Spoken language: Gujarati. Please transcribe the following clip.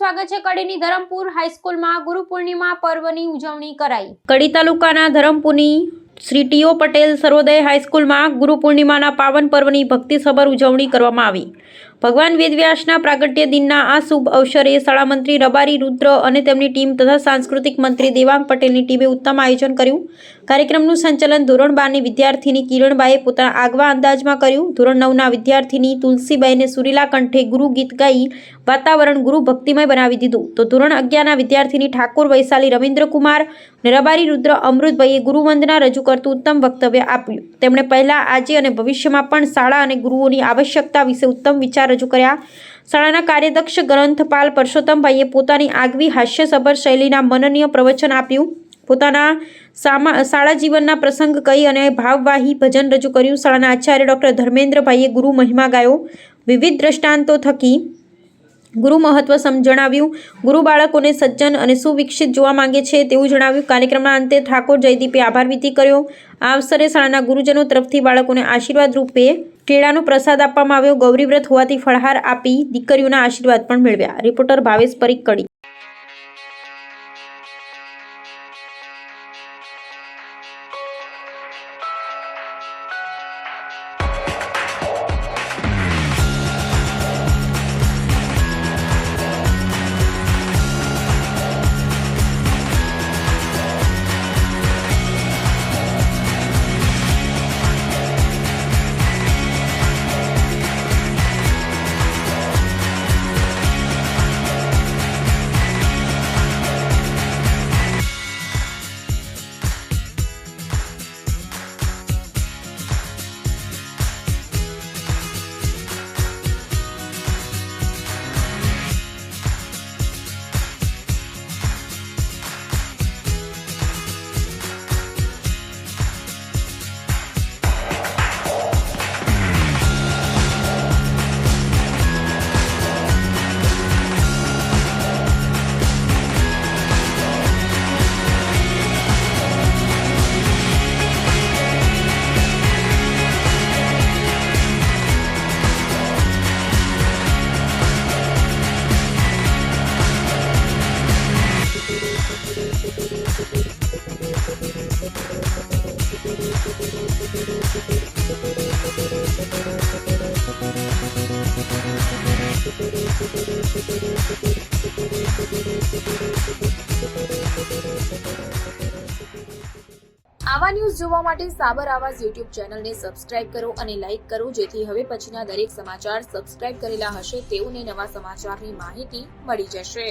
સ્વાગત છે। કડીની ધરમપુર હાઈસ્કૂલમાં ગુરુ પૂર્ણિમા પર્વની ઉજવણી કરાઈ। કડી તાલુકાના ધરમપુરની શ્રી ટી.ઓ. પટેલ સર્વોદય હાઈસ્કૂલમાં ગુરુ પૂર્ણિમાના પાવન પર્વની ભક્તિસભર ઉજવણી કરવામાં આવી। ભગવાન વેદવ્યાસના પ્રાગટ્ય દિનના આ શુભ અવસરે શાળા મંત્રી રબારી રુદ્ર અને તેમની ટીમ તથા સાંસ્કૃતિક મંત્રી દેવાંગ પટેલની ટીમે ઉત્તમ આયોજન કર્યું। કાર્યક્રમનું સંચાલન ધોરણ 12ની વિદ્યાર્થીની કિરણબાઈએ પોતાના આગવા અંદાજમાં કર્યું। ધોરણ 9ના વિદ્યાર્થીની તુલસીબાઈને સુરીલા કંઠે ગુરુ ગીત ગાઈ વાતાવરણ ગુરુ ભક્તિમય બનાવી દીધું। તો ધોરણ 11ના વિદ્યાર્થીની ઠાકોર વૈશાલી રવિન્દ્રકુમાર અને રબારી રુદ્ર અમૃતભાઈએ ગુરુવંદના રજૂ કરતું ઉત્તમ વક્તવ્ય આપ્યું। તેમણે પહેલા, આજે અને ભવિષ્યમાં પણ શાળા અને ગુરુઓની આવશ્યકતા વિશે ઉત્તમ વિચાર રજૂ કર્યા। શાળાના કાર્યદક્ષ ગ્રંથપાલ પરસોત્તમભાઈએ પોતાની આગવી હાસ્યસભર શૈલીના મનનીય પ્રવચન આપ્યું। પોતાના શાળા જીવનના પ્રસંગ કહી અને ભાવવાહી ભજન રજૂ કર્યું। શાળાના આચાર્ય ડૉક્ટર ધર્મેન્દ્રભાઈએ ગુરુ મહિમા ગાયો। વિવિધ દ્રષ્ટાંતો થકી ગુરુ મહત્વ જણાવ્યું। ગુરુ બાળકોને સજ્જન અને સુવિકસિત જોવા માંગે છે તેવું જણાવ્યું। કાર્યક્રમના અંતે ઠાકોર જયદીપે આભાર વિધિ કર્યો। આ અવસરે શાળાના ગુરુજનો તરફથી બાળકોને આશીર્વાદ રૂપે કેળાનો પ્રસાદ આપવામાં આવ્યો। ગૌરી વ્રત હોવાથી ફળહાર આપી દીકરીઓના આશીર્વાદ પણ મેળવ્યા। રિપોર્ટર ભાવેશ પરીખ, કડી। આવા ન્યૂઝ જોવા માટે સાબર આવાઝ યુટ્યુબ ચેનલને સબસ્ક્રાઇબ કરો અને લાઇક કરો, જેથી હવે પછીના દરેક સમાચાર સબસ્ક્રાઇબ કરેલા હશે તેઓને નવા સમાચારની માહિતી મળી જશે।